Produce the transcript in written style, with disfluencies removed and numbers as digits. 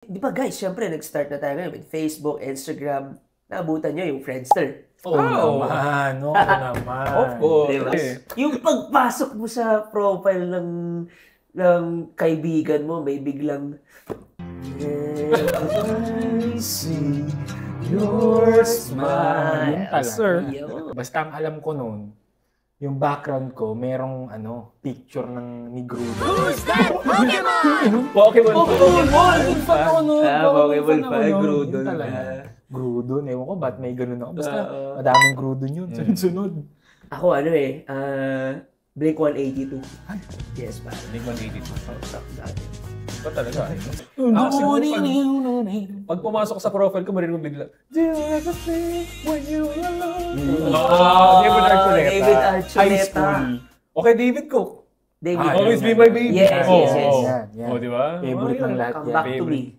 Di ba guys, syempre nag-start na tayo ngayon with Facebook, Instagram. Naabutan nyo yung Friendster. Oo naman. Oo naman. Of course. Diba? Yung pagpasok mo sa profile ng kaibigan mo, may biglang I see your smile. Yun pala. Sir. Yun. Basta ang alam ko noon, yung background ko, merong picture ni Groot. Pokemon. Pokemon pa. Groodon. Groodon. Ewan ko ba't may ganun ako. Basta madaming Groodon yun. Sunod-sunod. Ako Blink-182. Yes, pare. Blink-182. Dati. Ba talaga? Ako siguro pag pumasok sa profile ko, marinig mo bigla. Do you ever think when you alone? David Archuleta. David Archuleta. High school. Okay, David Cook. David. Always be my baby. Yes. Yan. Oh, di ba? Favorite ng lahat Come yan. back to me.